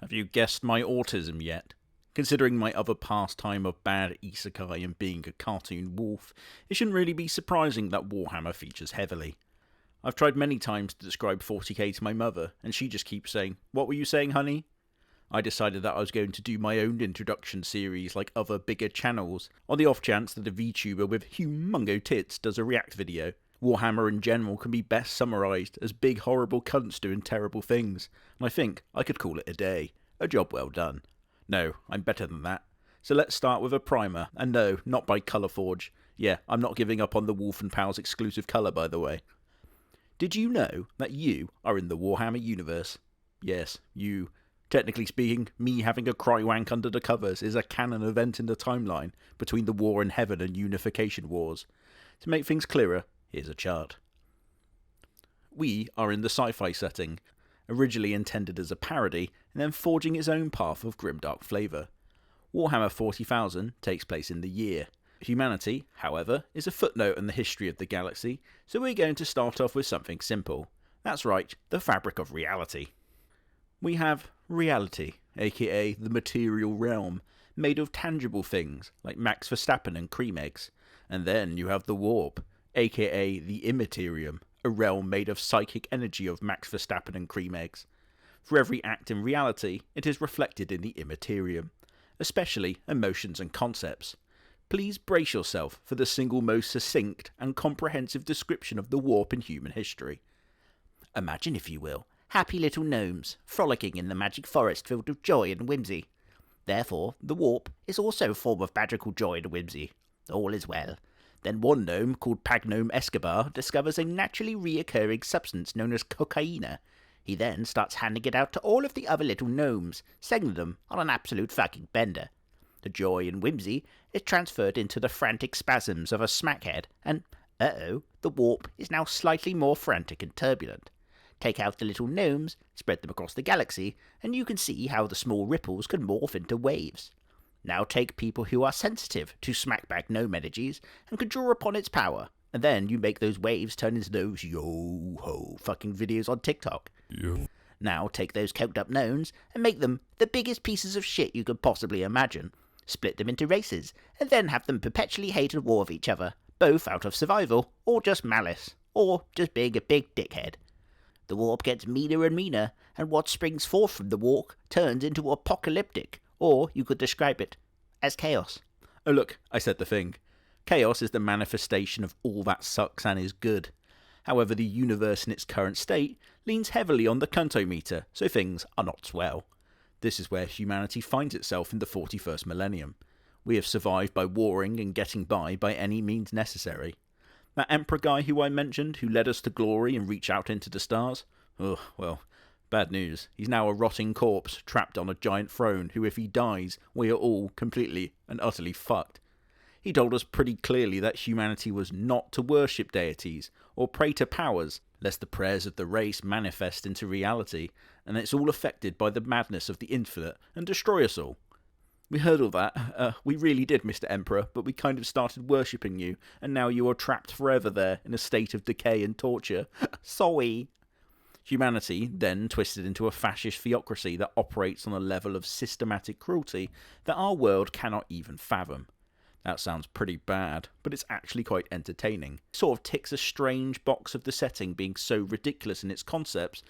Have you guessed my autism yet? Considering my other pastime of bad isekai and being a cartoon wolf, it shouldn't really be surprising that Warhammer features heavily. I've tried many times to describe 40k to my mother, and she just keeps saying, "What were you saying, honey?" I decided that I was going to do my own introduction series like other bigger channels, on the off chance that a VTuber with humongo tits does a react video. Warhammer in general can be best summarised as big horrible cunts doing terrible things, and I think I could call it a day. A job well done. No, I'm better than that. So let's start with a primer, and no, not by Colourforge. Yeah, I'm not giving up on the Wolf and Pals exclusive colour, by the way. Did you know that you are in the Warhammer universe? Yes, you. Technically speaking, me having a crywank under the covers is a canon event in the timeline between the War in Heaven and Unification Wars. To make things clearer, here's a chart. We are in the sci-fi setting, originally intended as a parody, and then forging its own path of grimdark flavour. Warhammer 40,000 takes place in the year. Humanity, however, is a footnote in the history of the galaxy, so we're going to start off with something simple. That's right, the fabric of reality. We have reality, aka the material realm, made of tangible things like Max Verstappen and cream eggs. And then you have the warp, aka the immaterium, a realm made of psychic energy of Max Verstappen and cream eggs. For every act in reality, it is reflected in the immaterium, especially emotions and concepts. Please brace yourself for the single most succinct and comprehensive description of the warp in human history. Imagine, if you will, happy little gnomes frolicking in the magic forest filled with joy and whimsy. Therefore, the warp is also a form of magical joy and whimsy. All is well. Then one gnome called Pagnome Escobar discovers a naturally reoccurring substance known as cocaina. He then starts handing it out to all of the other little gnomes, selling them on an absolute fucking bender. The joy and whimsy is transferred into the frantic spasms of a smackhead, and, the warp is now slightly more frantic and turbulent. Take out the little gnomes, spread them across the galaxy, and you can see how the small ripples can morph into waves. Now take people who are sensitive to smackback gnome energies and can draw upon its power, and then you make those waves turn into those yo-ho fucking videos on TikTok. Yo. Now take those coked up gnomes and make them the biggest pieces of shit you could possibly imagine. Split them into races, and then have them perpetually hate and war with each other, both out of survival, or just malice, or just being a big dickhead. The warp gets meaner and meaner, and what springs forth from the warp turns into apocalyptic, or you could describe it as chaos. Oh look, I said the thing. Chaos is the manifestation of all that sucks and is good. However, the universe in its current state leans heavily on the cuntometer, so things are not swell. This is where humanity finds itself in the 41st millennium. We have survived by warring and getting by any means necessary. That Emperor guy who I mentioned, who led us to glory and reach out into the stars? Oh, well, bad news. He's now a rotting corpse trapped on a giant throne who, if he dies, we are all completely and utterly fucked. He told us pretty clearly that humanity was not to worship deities or pray to powers, lest the prayers of the race manifest into reality, and it's all affected by the madness of the infinite and destroy us all. We heard all that. We really did, Mr. Emperor, but we kind of started worshipping you, and now you are trapped forever there in a state of decay and torture. Sorry. Humanity then twisted into a fascist theocracy that operates on a level of systematic cruelty that our world cannot even fathom. That sounds pretty bad, but it's actually quite entertaining. It sort of ticks a strange box of the setting being so ridiculous in its concepts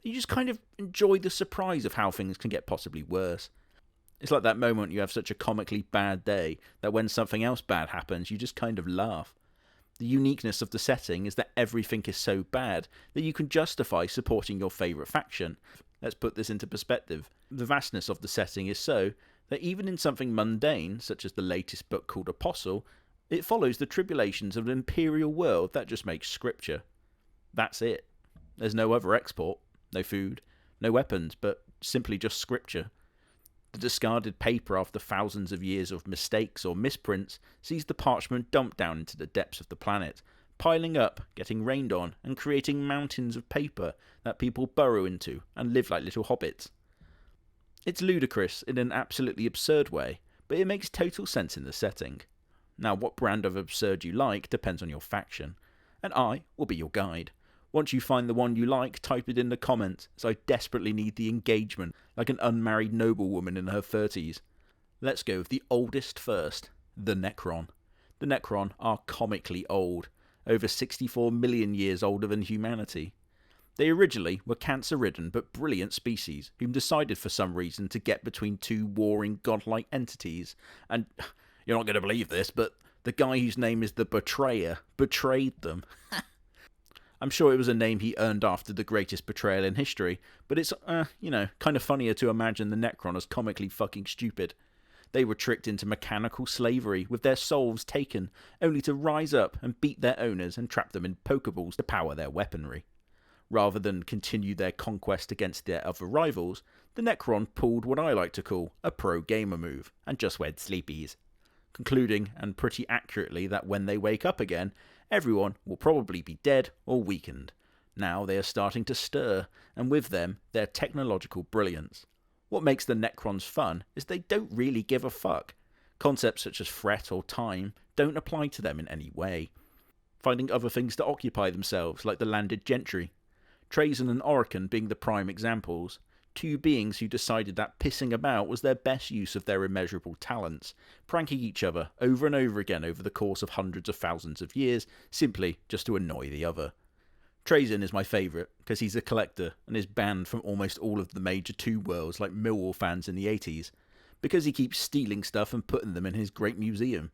that you just kind of enjoy the surprise of how things can get possibly worse. It's like that moment you have such a comically bad day that when something else bad happens, you just kind of laugh. The uniqueness of the setting is that everything is so bad that you can justify supporting your favourite faction. Let's put this into perspective. The vastness of the setting is so that even in something mundane, such as the latest book called Apostle, it follows the tribulations of an imperial world that just makes scripture. That's it. There's no other export, no food, no weapons, but simply just scripture. The discarded paper after thousands of years of mistakes or misprints sees the parchment dumped down into the depths of the planet, piling up, getting rained on, and creating mountains of paper that people burrow into and live like little hobbits. It's ludicrous in an absolutely absurd way, but it makes total sense in the setting. Now, what brand of absurd you like depends on your faction, and I will be your guide. Once you find the one you like, type it in the comments, as I desperately need the engagement, like an unmarried noblewoman in her 30s. Let's go with the oldest first, the Necron. The Necron are comically old, over 64 million years older than humanity. They originally were cancer-ridden but brilliant species whom decided for some reason to get between two warring godlike entities, and you're not going to believe this, but the guy whose name is the Betrayer betrayed them. I'm sure it was a name he earned after the greatest betrayal in history, but it's, kind of funnier to imagine the Necron as comically fucking stupid. They were tricked into mechanical slavery, with their souls taken, only to rise up and beat their owners and trap them in Pokeballs to power their weaponry. Rather than continue their conquest against their other rivals, the Necron pulled what I like to call a pro-gamer move, and just went sleepies. Concluding, and pretty accurately, that when they wake up again, everyone will probably be dead or weakened. Now they are starting to stir, and with them, their technological brilliance. What makes the Necrons fun is they don't really give a fuck. Concepts such as threat or time don't apply to them in any way. Finding other things to occupy themselves, like the landed gentry. Trazyn and Orkan being the prime examples, two beings who decided that pissing about was their best use of their immeasurable talents, pranking each other over and over again over the course of hundreds of thousands of years, simply just to annoy the other. Trazyn is my favourite, because he's a collector and is banned from almost all of the major Two Worlds like Millwall fans in the 80s, because he keeps stealing stuff and putting them in his great museum.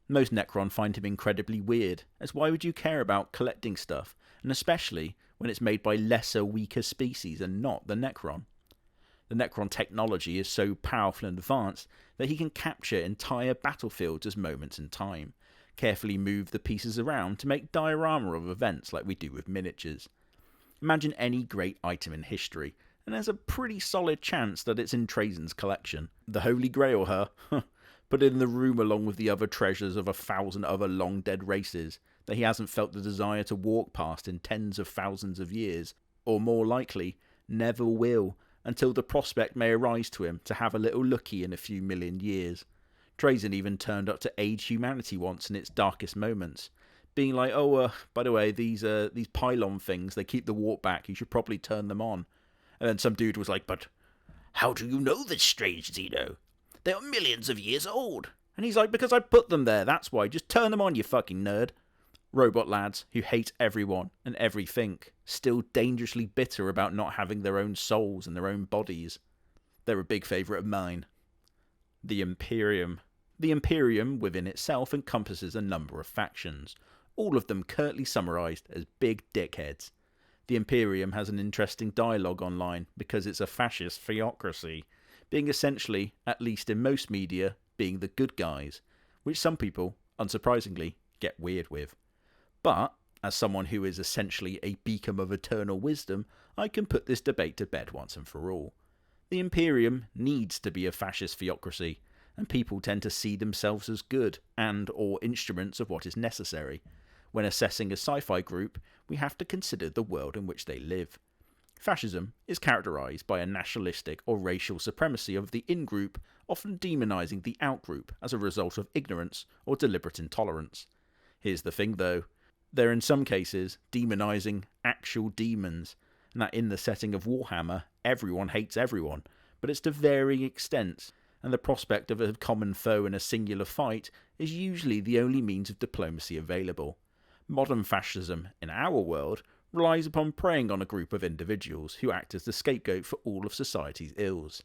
Most Necron find him incredibly weird, as why would you care about collecting stuff, and especially when it's made by lesser, weaker species and not the Necron. The Necron technology is so powerful and advanced that he can capture entire battlefields as moments in time, carefully move the pieces around to make diorama of events like we do with miniatures. Imagine any great item in history, and there's a pretty solid chance that it's in Trazyn's collection. The Holy Grail, huh? Put it in the room along with the other treasures of 1,000 other long-dead races that he hasn't felt the desire to walk past in tens of thousands of years, or more likely, never will, until the prospect may arise to him to have a little looky in a few million years. Trazyn even turned up to aid humanity once in its darkest moments, being like, by the way, these pylon things, they keep the warp back, you should probably turn them on. And then some dude was like, but how do you know this, strange Xeno? They are millions of years old. And he's like, because I put them there, that's why, just turn them on, you fucking nerd. Robot lads who hate everyone and everything, still dangerously bitter about not having their own souls and their own bodies. They're a big favourite of mine. The Imperium. The Imperium within itself encompasses a number of factions, all of them curtly summarised as big dickheads. The Imperium has an interesting dialogue online because it's a fascist theocracy, being essentially, at least in most media, being the good guys, which some people, unsurprisingly, get weird with. But, as someone who is essentially a beacon of eternal wisdom, I can put this debate to bed once and for all. The Imperium needs to be a fascist theocracy, and people tend to see themselves as good and or instruments of what is necessary. When assessing a sci-fi group, we have to consider the world in which they live. Fascism is characterised by a nationalistic or racial supremacy of the in-group, often demonising the out-group as a result of ignorance or deliberate intolerance. Here's the thing though, they're in some cases demonising actual demons, and that in the setting of Warhammer, everyone hates everyone, but it's to varying extents, and the prospect of a common foe in a singular fight is usually the only means of diplomacy available. Modern fascism, in our world, relies upon preying on a group of individuals who act as the scapegoat for all of society's ills.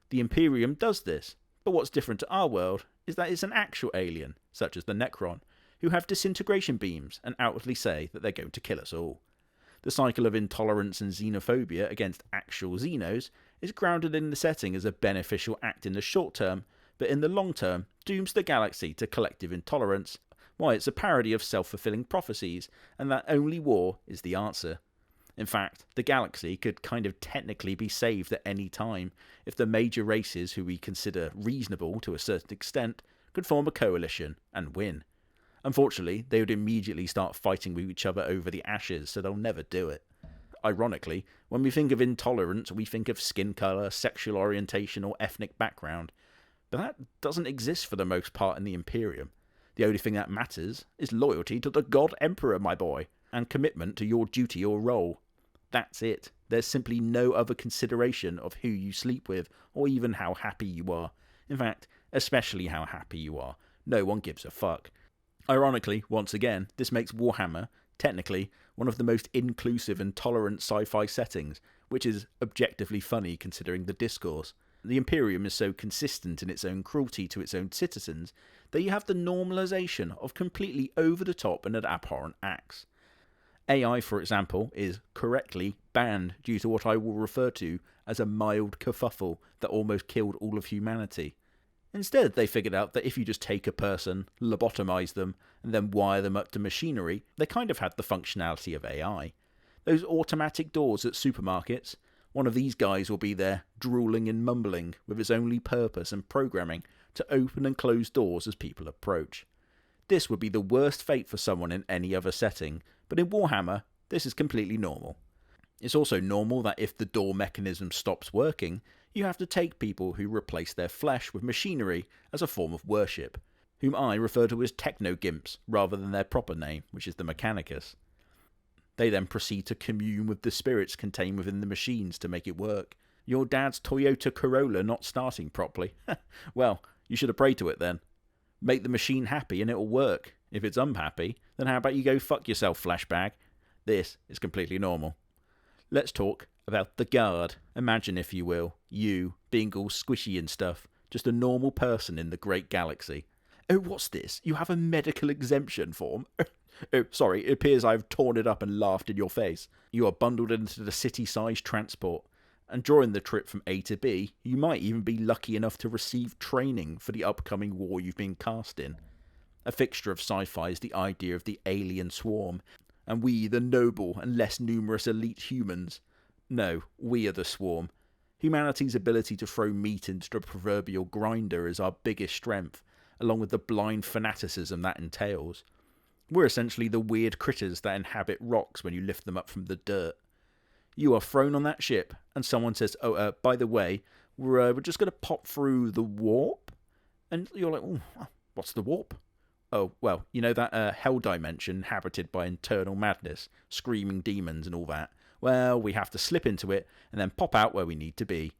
The Imperium does this, but what's different to our world is that it's an actual alien, such as the Necron, who have disintegration beams and outwardly say that they're going to kill us all. The cycle of intolerance and xenophobia against actual Xenos is grounded in the setting as a beneficial act in the short term, but in the long term dooms the galaxy to collective intolerance, why it's a parody of self-fulfilling prophecies, and that only war is the answer. In fact, the galaxy could kind of technically be saved at any time if the major races who we consider reasonable to a certain extent could form a coalition and win. Unfortunately, they would immediately start fighting with each other over the ashes, so they'll never do it. Ironically, when we think of intolerance, we think of skin colour, sexual orientation, or ethnic background. But that doesn't exist for the most part in the Imperium. The only thing that matters is loyalty to the God Emperor, my boy. and commitment to your duty or role. That's it. There's simply no other consideration of who you sleep with, or even how happy you are. In fact, especially how happy you are. No one gives a fuck. Ironically, once again, this makes Warhammer, technically, one of the most inclusive and tolerant sci-fi settings, which is objectively funny considering the discourse. The Imperium is so consistent in its own cruelty to its own citizens that you have the normalisation of completely over-the-top and abhorrent acts. AI, for example, is correctly banned due to what I will refer to as a mild kerfuffle that almost killed all of humanity. Instead, they figured out that if you just take a person, lobotomise them, and then wire them up to machinery, they kind of had the functionality of AI. Those automatic doors at supermarkets, one of these guys will be there, drooling and mumbling, with its only purpose and programming to open and close doors as people approach. This would be the worst fate for someone in any other setting, but in Warhammer, this is completely normal. It's also normal that if the door mechanism stops working, you have to take people who replace their flesh with machinery as a form of worship, whom I refer to as techno-gimps rather than their proper name, which is the Mechanicus. They then proceed to commune with the spirits contained within the machines to make it work. Your dad's Toyota Corolla not starting properly. Well, you should have prayed to it then. Make the machine happy and it'll work. If it's unhappy, then how about you go fuck yourself, flashbag? This is completely normal. Let's talk about the Guard. Imagine, if you will, you being all squishy and stuff, just a normal person in the great galaxy. Oh, what's this? You have a medical exemption form? Oh, sorry, it appears I've torn it up and laughed in your face. You are bundled into the city-sized transport, and during the trip from A to B, you might even be lucky enough to receive training for the upcoming war you've been cast in. A fixture of sci-fi is the idea of the alien swarm, and we, the noble and less numerous elite humans. No, we are the swarm. Humanity's ability to throw meat into the proverbial grinder is our biggest strength, along with the blind fanaticism that entails. We're essentially the weird critters that inhabit rocks when you lift them up from the dirt. You are thrown on that ship, and someone says, by the way, we're just going to pop through the warp? And you're like, oh, what's the warp? Oh, well, you know that hell dimension inhabited by internal madness, screaming demons and all that? Well, we have to slip into it and then pop out where we need to be.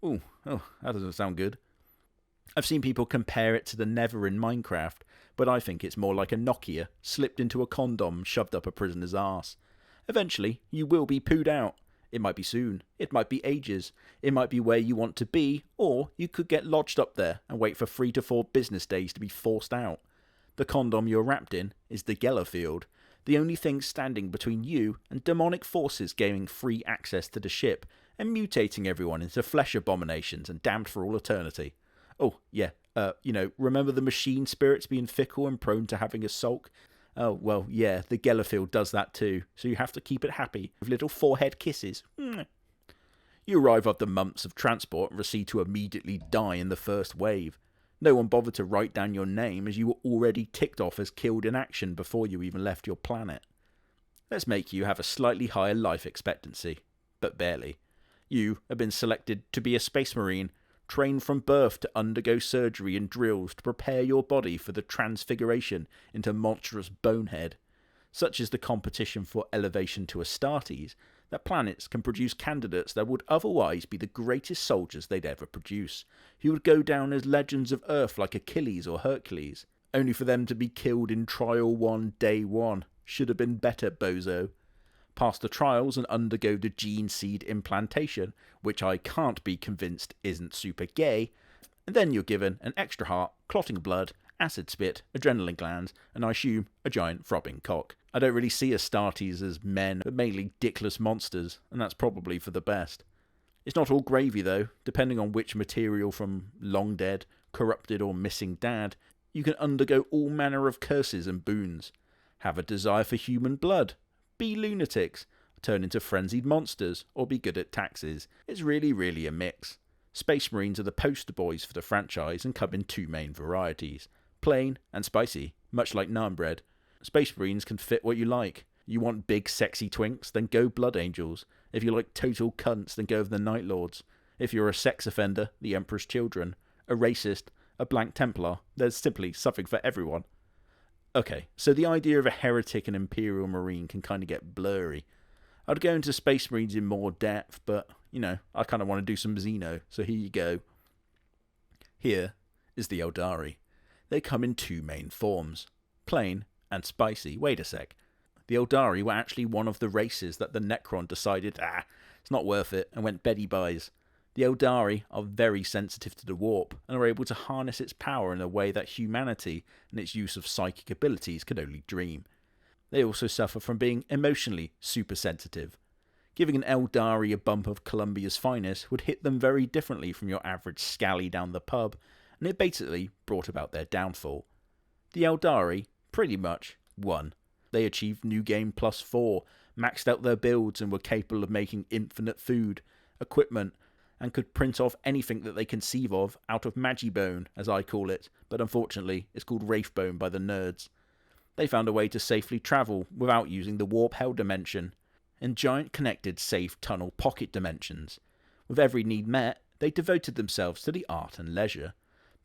Oh, that doesn't sound good. I've seen people compare it to the Nether in Minecraft, but I think it's more like a Nokia slipped into a condom shoved up a prisoner's arse. Eventually, you will be pooed out. It might be soon, it might be ages, it might be where you want to be, or you could get lodged up there and wait for 3 to 4 business days to be forced out. The condom you're wrapped in is the Gellerfield, the only thing standing between you and demonic forces gaining free access to the ship and mutating everyone into flesh abominations and damned for all eternity. Oh, yeah, remember the machine spirits being fickle and prone to having a sulk? Oh, well, yeah, the Gellerfield does that too, so you have to keep it happy with little forehead kisses. You arrive after months of transport and proceed to immediately die in the first wave. No one bothered to write down your name as you were already ticked off as killed in action before you even left your planet. Let's make you have a slightly higher life expectancy, but barely. You have been selected to be a space marine, trained from birth to undergo surgery and drills to prepare your body for the transfiguration into monstrous bonehead. Such is the competition for elevation to Astartes, that planets can produce candidates that would otherwise be the greatest soldiers they'd ever produce, who would go down as legends of Earth like Achilles or Hercules, only for them to be killed in Trial 1, Day 1. Should have been better, bozo. Pass the trials and undergo the gene seed implantation, which I can't be convinced isn't super gay, and then you're given an extra heart, clotting blood, acid spit, adrenaline glands, and I assume a giant throbbing cock. I don't really see Astartes as men, but mainly dickless monsters, and that's probably for the best. It's not all gravy though. Depending on which material from long dead, corrupted or missing dad, you can undergo all manner of curses and boons. Have a desire for human blood, be lunatics, turn into frenzied monsters, or be good at taxes. It's really a mix. Space Marines are the poster boys for the franchise and come in 2 main varieties, plain and spicy, much like naan bread. Space Marines can fit what you like. You want big sexy twinks, then go Blood Angels. If you like total cunts, then go for the Night Lords. If you're a sex offender, the Emperor's Children. A racist, a Blank Templar, there's simply something for everyone. Okay, so the idea of a heretic and Imperial Marine can kind of get blurry. I'd go into Space Marines in more depth, but, I kind of want to do some Xeno, so here you go. Here is the Eldari. They come in two main forms, plain and spicy. Wait a sec. The Eldari were actually one of the races that the Necron decided, it's not worth it, and went beddy buys. The Eldari are very sensitive to the warp, and are able to harness its power in a way that humanity and its use of psychic abilities could only dream. They also suffer from being emotionally super sensitive. Giving an Eldari a bump of Columbia's finest would hit them very differently from your average scally down the pub, and it basically brought about their downfall. The Eldari pretty much won. They achieved New Game +4, maxed out their builds and were capable of making infinite food, equipment, and could print off anything that they conceive of out of Magibone, as I call it, but unfortunately it's called Wraithbone by the nerds. They found a way to safely travel without using the warp hell dimension, and giant connected safe tunnel pocket dimensions. With every need met, they devoted themselves to the art and leisure,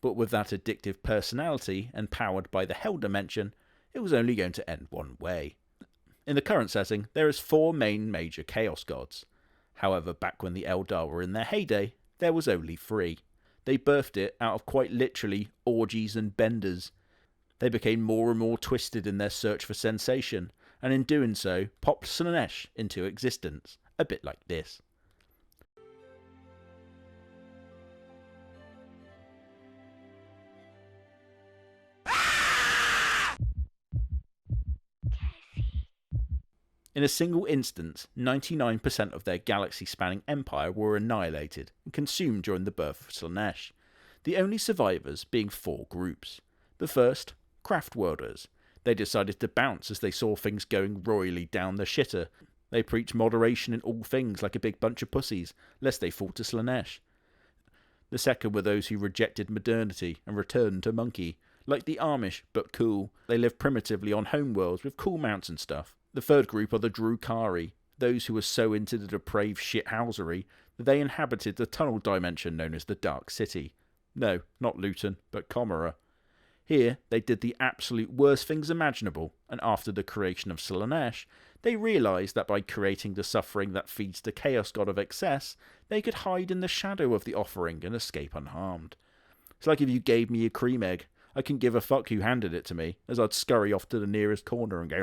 but with that addictive personality and powered by the hell dimension, it was only going to end one way. In the current setting, there is 4 main major chaos gods. However, back when the Eldar were in their heyday, there was only 3. They birthed it out of quite literally orgies and benders. They became more and more twisted in their search for sensation, and in doing so, popped Slaanesh into existence, a bit like this. In a single instance, 99% of their galaxy-spanning empire were annihilated and consumed during the birth of Slaanesh, the only survivors being 4 groups. The first, Craft Worlders. They decided to bounce as they saw things going royally down the shitter. They preached moderation in all things like a big bunch of pussies, lest they fall to Slaanesh. The second were those who rejected modernity and returned to monkey. Like the Amish, but cool. They lived primitively on homeworlds with cool mounts and stuff. The third group are the Drukhari, those who were so into the depraved shithousery that they inhabited the tunnel dimension known as the Dark City. No, not Luton, but Comera. Here, they did the absolute worst things imaginable, and after the creation of Slaanesh, they realised that by creating the suffering that feeds the Chaos God of Excess, they could hide in the shadow of the offering and escape unharmed. It's like if you gave me a cream egg. I couldn't give a fuck who handed it to me, as I'd scurry off to the nearest corner and go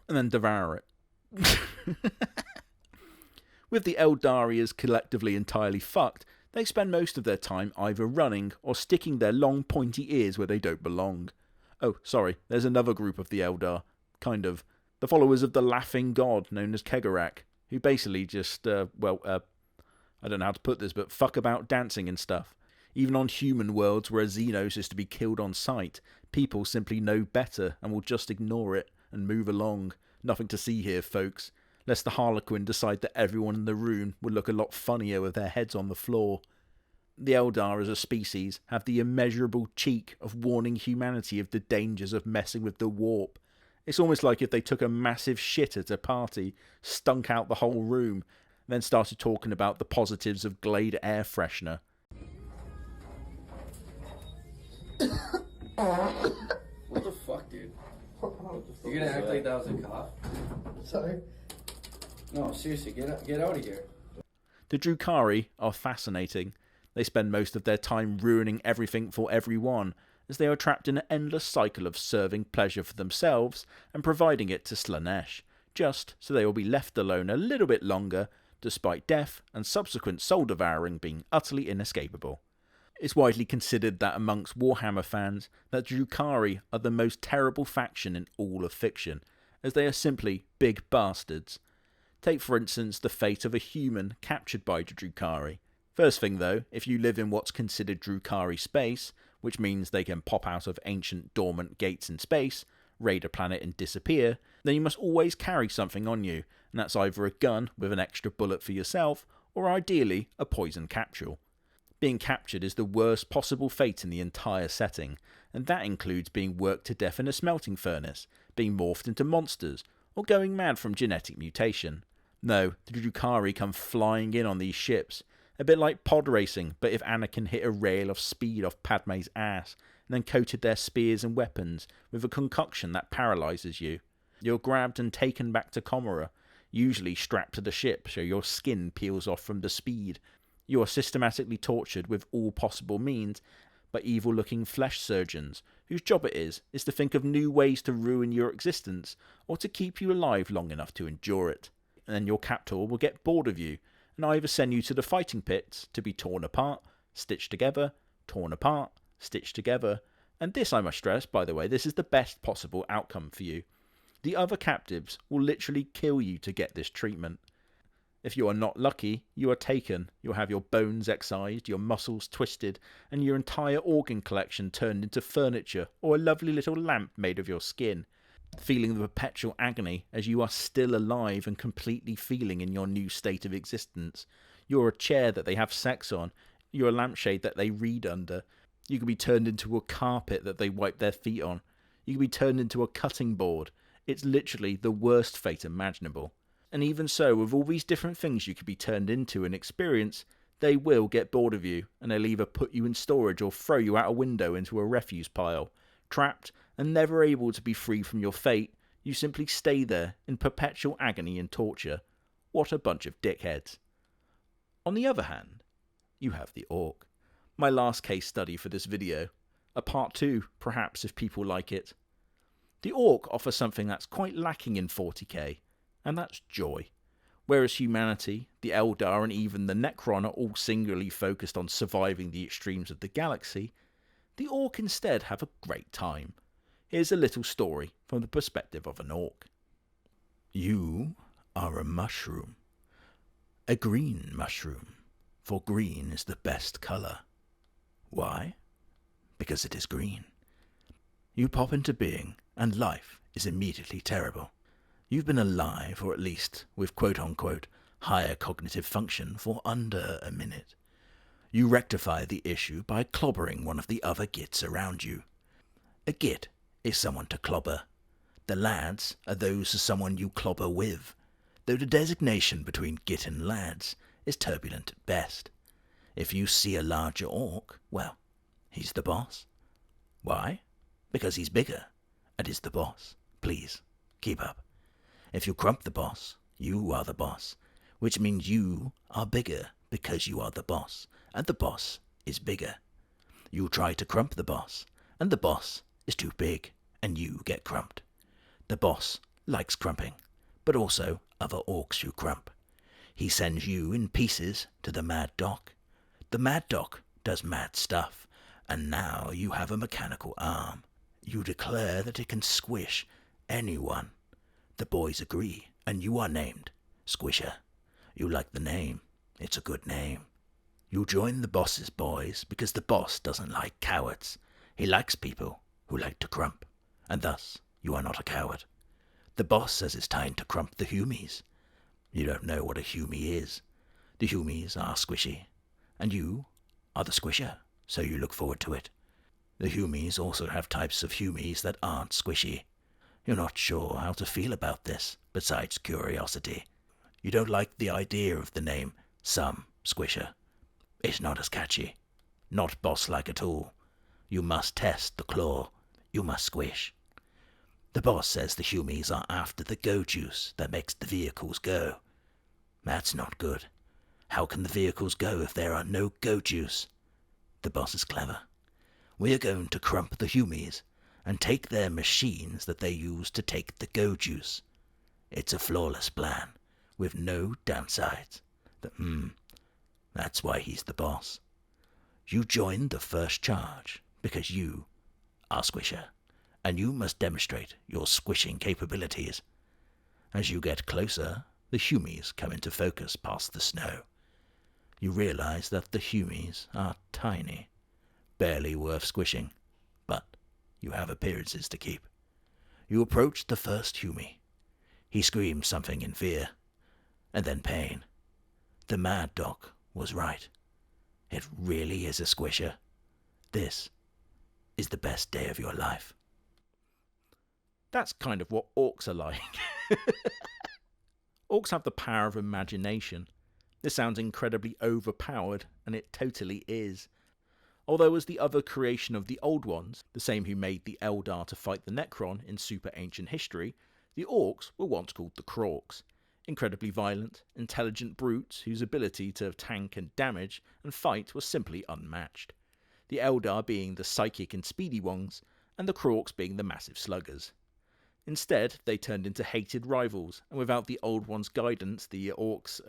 and then devour it. With the Eldarias collectively entirely fucked, they spend most of their time either running or sticking their long pointy ears where they don't belong. Oh, sorry, there's another group of the Eldar, kind of, the followers of the laughing god known as Kegarak, who basically just, I don't know how to put this, but fuck about dancing and stuff. Even on human worlds where a Xenos is to be killed on sight, people simply know better and will just ignore it and move along. Nothing to see here, folks, lest the Harlequin decide that everyone in the room would look a lot funnier with their heads on the floor. The Eldar as a species have the immeasurable cheek of warning humanity of the dangers of messing with the warp. It's almost like if they took a massive shit at a party, stunk out the whole room, then started talking about the positives of Glade air freshener. What the fuck, dude? You're gonna act like that was a cough? Sorry. No, seriously, get out of here. The Drukhari are fascinating. They spend most of their time ruining everything for everyone, as they are trapped in an endless cycle of serving pleasure for themselves and providing it to Slaanesh, just so they will be left alone a little bit longer, despite death and subsequent soul devouring being utterly inescapable. It's widely considered that amongst Warhammer fans that Drukhari are the most terrible faction in all of fiction, as they are simply big bastards. Take for instance the fate of a human captured by the Drukhari. First thing though, if you live in what's considered Drukhari space, which means they can pop out of ancient dormant gates in space, raid a planet and disappear, then you must always carry something on you, and that's either a gun with an extra bullet for yourself, or ideally a poison capsule. Being captured is the worst possible fate in the entire setting, and that includes being worked to death in a smelting furnace, being morphed into monsters, or going mad from genetic mutation. No, the Drukhari come flying in on these ships, A bit like pod racing, but if Anakin hit a rail of speed off Padme's ass, and then coated their spears and weapons with a concoction that paralyses you. You're grabbed and taken back to Comora, usually strapped to the ship so your skin peels off from the speed. You are systematically tortured with all possible means by evil-looking flesh surgeons, whose job it is to think of new ways to ruin your existence, or to keep you alive long enough to endure it. And then your captor will get bored of you, and either send you to the fighting pits to be torn apart, stitched together, torn apart, stitched together. And this, I must stress, by the way, this is the best possible outcome for you. The other captives will literally kill you to get this treatment. If you are not lucky, you are taken. You'll have your bones excised, your muscles twisted, and your entire organ collection turned into furniture or a lovely little lamp made of your skin, feeling the perpetual agony as you are still alive and completely feeling in your new state of existence. You're a chair that they have sex on. You're a lampshade that they read under. You can be turned into a carpet that they wipe their feet on. You can be turned into a cutting board. It's literally the worst fate imaginable. And even so, with all these different things you could be turned into and experience, they will get bored of you, and they'll either put you in storage or throw you out a window into a refuse pile. Trapped and never able to be free from your fate, you simply stay there in perpetual agony and torture. What a bunch of dickheads. On the other hand, you have the Ork. My last case study for this video. A part 2, perhaps, if people like it. The Ork offers something that's quite lacking in 40k, and that's joy. Whereas humanity, the Eldar and even the Necron are all singularly focused on surviving the extremes of the galaxy, the Ork instead have a great time. Here's a little story from the perspective of an Ork. You are a mushroom. A green mushroom, for green is the best colour. Why? Because it is green. You pop into being, and life is immediately terrible. You've been alive, or at least with quote-unquote higher cognitive function, for under a minute. You rectify the issue by clobbering one of the other gits around you. A git is someone to clobber. The lads are those of someone you clobber with, though the designation between git and lads is turbulent at best. If you see a larger orc, well, he's the boss. Why? Because he's bigger, and is the boss. Please, keep up. If you crump the boss, you are the boss, which means you are bigger because you are the boss, and the boss is bigger. You try to crump the boss, and the boss is too big, and you get crumped. The boss likes crumping, but also other orcs you crump. He sends you in pieces to the Mad Doc. The Mad Doc does mad stuff, and now you have a mechanical arm. You declare that it can squish anyone. The boys agree, and you are named Squisher. You like the name. It's a good name. You join the boss's boys because the boss doesn't like cowards. He likes people who like to crump, and thus you are not a coward. The boss says it's time to crump the humies. You don't know what a humie is. The humies are squishy, and you are the squisher, so you look forward to it. The humies also have types of humies that aren't squishy. You're not sure how to feel about this, besides curiosity. You don't like the idea of the name Some Squisher. It's not as catchy. Not boss-like at all. You must test the claw. You must squish. The boss says the humies are after the go juice that makes the vehicles go. That's not good. How can the vehicles go if there are no go juice? The boss is clever. We're going to crump the humies and take their machines that they use to take the go juice. It's a flawless plan, with no downsides. That's why he's the boss. You joined the first charge because you are Squisher, and you must demonstrate your squishing capabilities. As you get closer, the humies come into focus past the snow. You realize that the humies are tiny, barely worth squishing, but you have appearances to keep. You approach the first humie. He screams something in fear, and then pain. The Mad Doc was right. It really is a squisher. This is the best day of your life. That's kind of what orcs are like. Orcs have the power of imagination. This sounds incredibly overpowered, and it totally is. Although as the other creation of the Old Ones, the same who made the Eldar to fight the Necron in super ancient history, the Orks were once called the Krorks. Incredibly violent, intelligent brutes whose ability to tank and damage and fight was simply unmatched. The Eldar being the psychic and speedy ones, and the Krorks being the massive sluggers. Instead, they turned into hated rivals, and without the Old Ones' guidance, the Orks,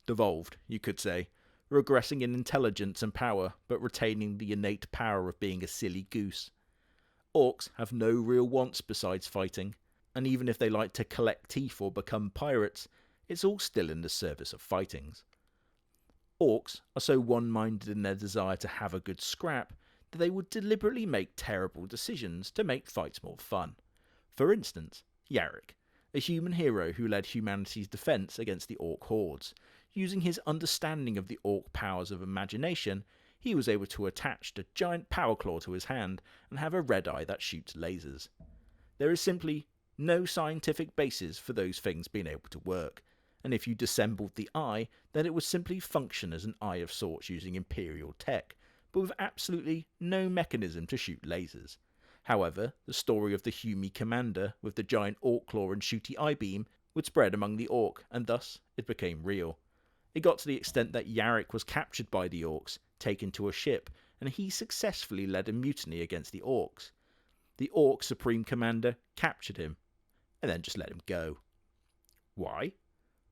devolved, you could say, regressing in intelligence and power, but retaining the innate power of being a silly goose. Orks have no real wants besides fighting, and even if they like to collect teeth or become pirates, it's all still in the service of fightings. Orks are so one-minded in their desire to have a good scrap that they would deliberately make terrible decisions to make fights more fun. For instance, Yarrick, a human hero who led humanity's defence against the Ork hordes. Using his understanding of the Ork powers of imagination, he was able to attach a giant power claw to his hand and have a red eye that shoots lasers. There is simply no scientific basis for those things being able to work, and if you dissembled the eye, then it would simply function as an eye of sorts using Imperial tech, but with absolutely no mechanism to shoot lasers. However, the story of the Humi commander with the giant Ork claw and shooty eye beam would spread among the Ork, and thus it became real. It got to the extent that Yarrick was captured by the Orks, taken to a ship, and he successfully led a mutiny against the Orks. The Ork Supreme Commander captured him, and then just let him go. Why?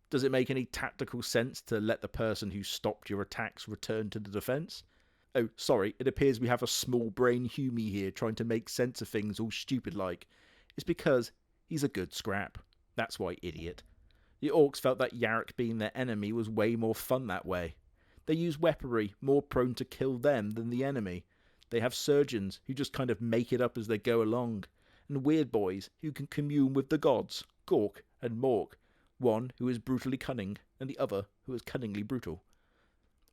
Does it make any tactical sense to let the person who stopped your attacks return to the defence? Oh, sorry, it appears we have a small brain Humi here trying to make sense of things all stupid like. It's because he's a good scrap. That's why, idiot. The Orks felt that Yarrick being their enemy was way more fun that way. They use weaponry more prone to kill them than the enemy. They have surgeons who just kind of make it up as they go along, and weird boys who can commune with the gods, Gork and Mork, one who is brutally cunning and the other who is cunningly brutal.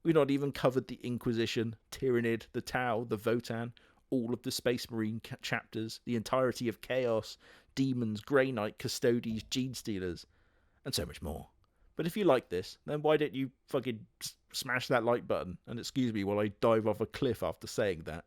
We've not even covered the Inquisition, Tyrannid, the Tau, the Votan, all of the Space Marine chapters, the entirety of Chaos, Demons, Grey Knight, Custodes, Gene Stealers, and so much more. But if you like this, then why don't you fucking smash that like button and excuse me while I dive off a cliff after saying that?